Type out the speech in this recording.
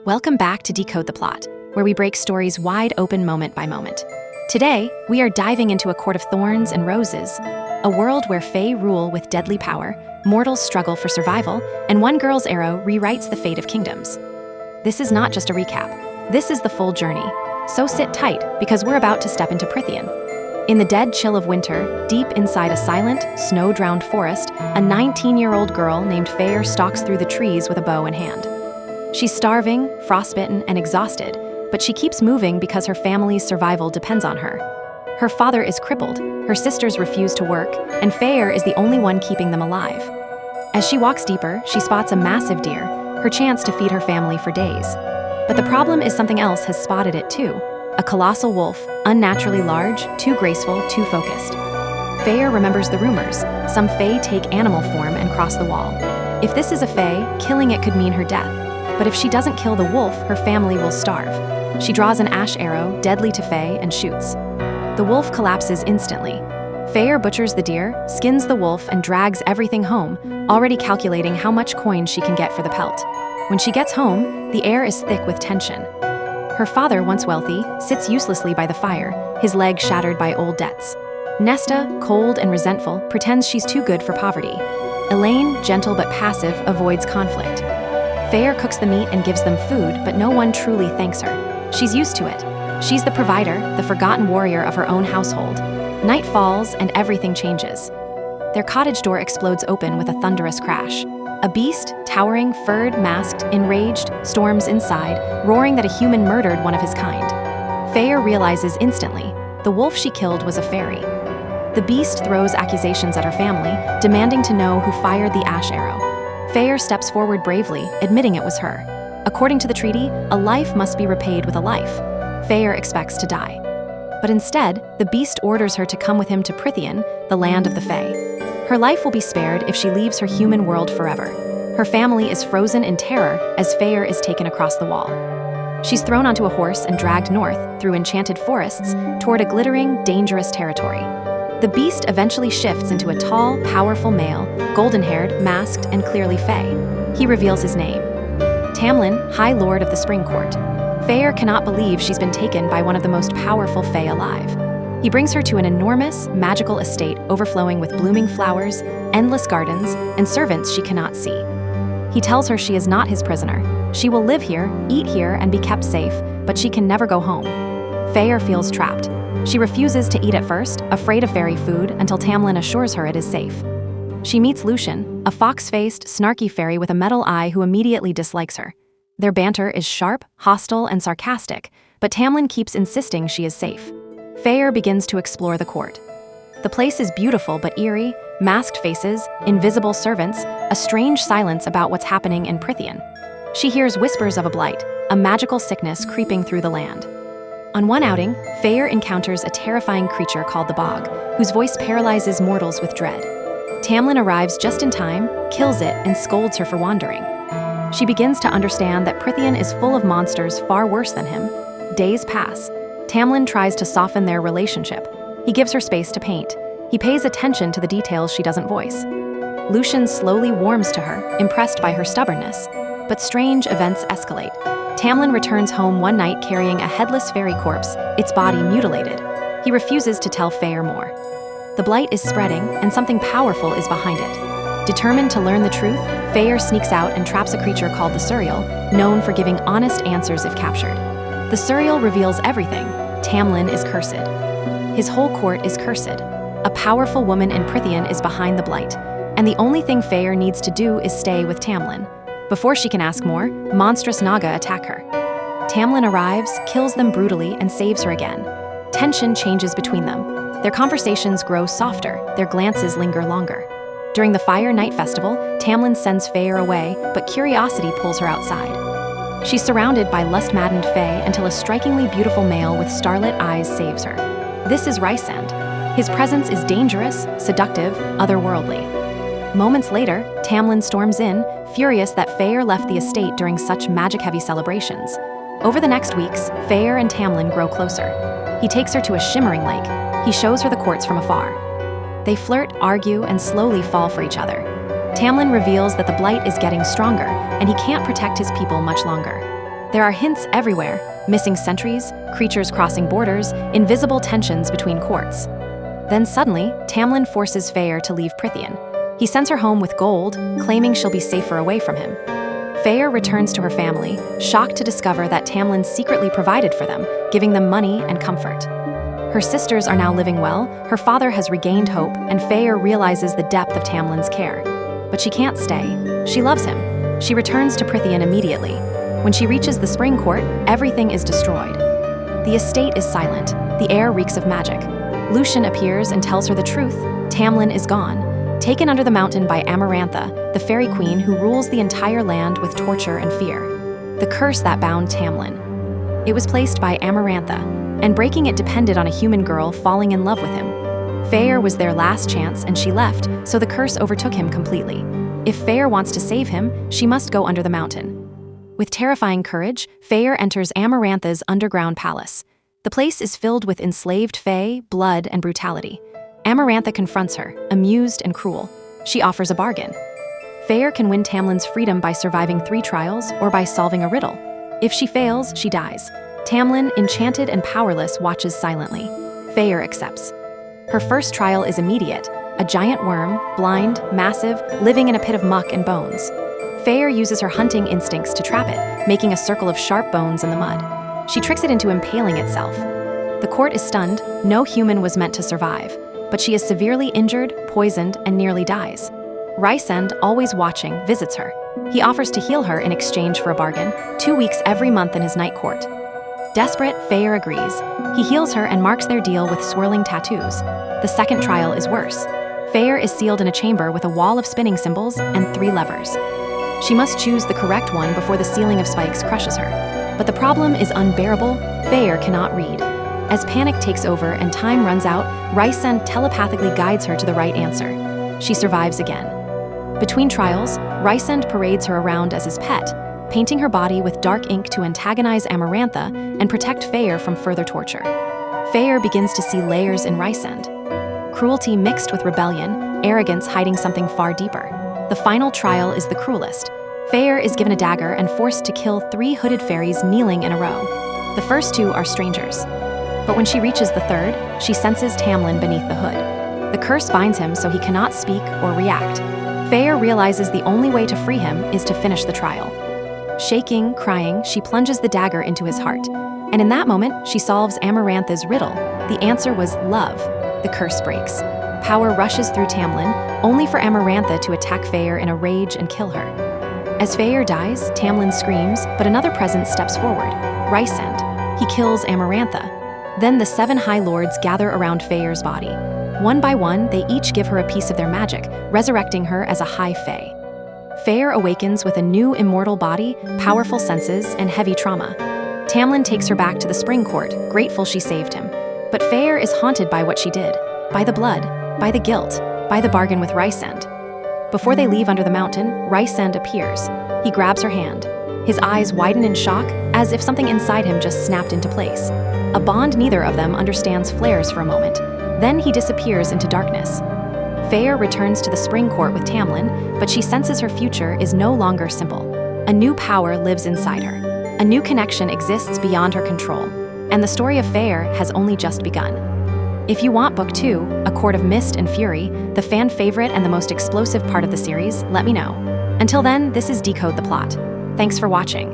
Welcome back to Decode the Plot, where we break stories wide open moment by moment. Today, we are diving into a court of thorns and roses, a world where fae rule with deadly power, mortals struggle for survival, and one girl's arrow rewrites the fate of kingdoms. This is not just a recap. This is the full journey. So sit tight, because we're about to step into Prythian. In the dead chill of winter, deep inside a silent, snow-drowned forest, a 19-year-old girl named Feyre stalks through the trees with a bow in hand. She's starving, frostbitten, and exhausted, but she keeps moving because her family's survival depends on her. Her father is crippled, her sisters refuse to work, and Feyre is the only one keeping them alive. As she walks deeper, she spots a massive deer, her chance to feed her family for days. But the problem is something else has spotted it too. A colossal wolf, unnaturally large, too graceful, too focused. Feyre remembers the rumors. Some fae take animal form and cross the wall. If this is a fae, killing it could mean her death. But if she doesn't kill the wolf, her family will starve. She draws an ash arrow, deadly to fae, and shoots. The wolf collapses instantly. Feyre butchers the deer, skins the wolf, and drags everything home, already calculating how much coin she can get for the pelt. When she gets home, the air is thick with tension. Her father, once wealthy, sits uselessly by the fire, his leg shattered by old debts. Nesta, cold and resentful, pretends she's too good for poverty. Elaine, gentle but passive, avoids conflict. Feyre cooks the meat and gives them food, but no one truly thanks her. She's used to it. She's the provider, the forgotten warrior of her own household. Night falls and everything changes. Their cottage door explodes open with a thunderous crash. A beast, towering, furred, masked, enraged, storms inside, roaring that a human murdered one of his kind. Feyre realizes instantly, the wolf she killed was a fairy. The beast throws accusations at her family, demanding to know who fired the ash arrow. Feyre steps forward bravely, admitting it was her. According to the treaty, a life must be repaid with a life. Feyre expects to die. But instead, the beast orders her to come with him to Prythian, the land of the fae. Her life will be spared if she leaves her human world forever. Her family is frozen in terror as Feyre is taken across the wall. She's thrown onto a horse and dragged north, through enchanted forests, toward a glittering, dangerous territory. The beast eventually shifts into a tall, powerful male, golden-haired, masked, and clearly fae. He reveals his name. Tamlin, High Lord of the Spring Court. Feyre cannot believe she's been taken by one of the most powerful fae alive. He brings her to an enormous, magical estate overflowing with blooming flowers, endless gardens, and servants she cannot see. He tells her she is not his prisoner. She will live here, eat here, and be kept safe, but she can never go home. Feyre feels trapped. She refuses to eat at first, afraid of fairy food, until Tamlin assures her it is safe. She meets Lucien, a fox-faced, snarky fairy with a metal eye who immediately dislikes her. Their banter is sharp, hostile, and sarcastic, but Tamlin keeps insisting she is safe. Feyre begins to explore the court. The place is beautiful but eerie, masked faces, invisible servants, a strange silence about what's happening in Prythian. She hears whispers of a blight, a magical sickness creeping through the land. On one outing, Feyre encounters a terrifying creature called the Bog, whose voice paralyzes mortals with dread. Tamlin arrives just in time, kills it, and scolds her for wandering. She begins to understand that Prythian is full of monsters far worse than him. Days pass. Tamlin tries to soften their relationship. He gives her space to paint. He pays attention to the details she doesn't voice. Lucien slowly warms to her, impressed by her stubbornness. But strange events escalate. Tamlin returns home one night carrying a headless fairy corpse, its body mutilated. He refuses to tell Feyre more. The blight is spreading, and something powerful is behind it. Determined to learn the truth, Feyre sneaks out and traps a creature called the Surreal, known for giving honest answers if captured. The Surreal reveals everything. Tamlin is cursed. His whole court is cursed. A powerful woman in Prythian is behind the blight, and the only thing Feyre needs to do is stay with Tamlin. Before she can ask more, monstrous Naga attack her. Tamlin arrives, kills them brutally, and saves her again. Tension changes between them. Their conversations grow softer, their glances linger longer. During the Fire Night Festival, Tamlin sends Feyre away, but curiosity pulls her outside. She's surrounded by lust-maddened fae until a strikingly beautiful male with starlit eyes saves her. This is Rhysand. His presence is dangerous, seductive, otherworldly. Moments later, Tamlin storms in, furious that Feyre left the estate during such magic-heavy celebrations. Over the next weeks, Feyre and Tamlin grow closer. He takes her to a shimmering lake. He shows her the courts from afar. They flirt, argue, and slowly fall for each other. Tamlin reveals that the blight is getting stronger, and he can't protect his people much longer. There are hints everywhere: missing sentries, creatures crossing borders, invisible tensions between courts. Then suddenly, Tamlin forces Feyre to leave Prythian. He sends her home with gold, claiming she'll be safer away from him. Feyre returns to her family, shocked to discover that Tamlin secretly provided for them, giving them money and comfort. Her sisters are now living well, her father has regained hope, and Feyre realizes the depth of Tamlin's care. But she can't stay. She loves him. She returns to Prythian immediately. When she reaches the spring court, everything is destroyed. The estate is silent. The air reeks of magic. Lucien appears and tells her the truth. Tamlin is gone, taken under the mountain by Amarantha, the fairy queen who rules the entire land with torture and fear. The curse that bound Tamlin. It was placed by Amarantha, and breaking it depended on a human girl falling in love with him. Feyre was their last chance and she left, so the curse overtook him completely. If Feyre wants to save him, she must go under the mountain. With terrifying courage, Feyre enters Amarantha's underground palace. The place is filled with enslaved fae, blood, and brutality. Amarantha confronts her, amused and cruel. She offers a bargain. Feyre can win Tamlin's freedom by surviving 3 trials or by solving a riddle. If she fails, she dies. Tamlin, enchanted and powerless, watches silently. Feyre accepts. Her first trial is immediate: a giant worm, blind, massive, living in a pit of muck and bones. Feyre uses her hunting instincts to trap it, making a circle of sharp bones in the mud. She tricks it into impaling itself. The court is stunned. No human was meant to survive, but she is severely injured, poisoned, and nearly dies. Rhysand, always watching, visits her. He offers to heal her in exchange for a bargain, 2 weeks every month in his night court. Desperate, Feyre agrees. He heals her and marks their deal with swirling tattoos. The second trial is worse. Feyre is sealed in a chamber with a wall of spinning symbols and 3 levers. She must choose the correct one before the ceiling of spikes crushes her. But the problem is unbearable. Feyre cannot read. As panic takes over and time runs out, Rhysand telepathically guides her to the right answer. She survives again. Between trials, Rhysand parades her around as his pet, painting her body with dark ink to antagonize Amarantha and protect Feyre from further torture. Feyre begins to see layers in Rhysand. Cruelty mixed with rebellion, arrogance hiding something far deeper. The final trial is the cruelest. Feyre is given a dagger and forced to kill 3 hooded fairies kneeling in a row. The first 2 are strangers. But when she reaches the third, she senses Tamlin beneath the hood. The curse binds him so he cannot speak or react. Feyre realizes the only way to free him is to finish the trial. Shaking, crying, she plunges the dagger into his heart. And in that moment, she solves Amarantha's riddle. The answer was love. The curse breaks. Power rushes through Tamlin, only for Amarantha to attack Feyre in a rage and kill her. As Feyre dies, Tamlin screams, but another presence steps forward: Rhysand. He kills Amarantha. Then the 7 High Lords gather around Feyre's body. One by one, they each give her a piece of their magic, resurrecting her as a High Fae. Feyre awakens with a new immortal body, powerful senses, and heavy trauma. Tamlin takes her back to the spring court, grateful she saved him. But Feyre is haunted by what she did, by the blood, by the guilt, by the bargain with Rhysand. Before they leave under the mountain, Rhysand appears. He grabs her hand. His eyes widen in shock, as if something inside him just snapped into place. A bond neither of them understands flares for a moment. Then he disappears into darkness. Feyre returns to the spring court with Tamlin, but she senses her future is no longer simple. A new power lives inside her. A new connection exists beyond her control. And the story of Feyre has only just begun. If you want Book 2, A Court of Mist and Fury, the fan favorite and the most explosive part of the series, let me know. Until then, this is Decode the Plot. Thanks for watching.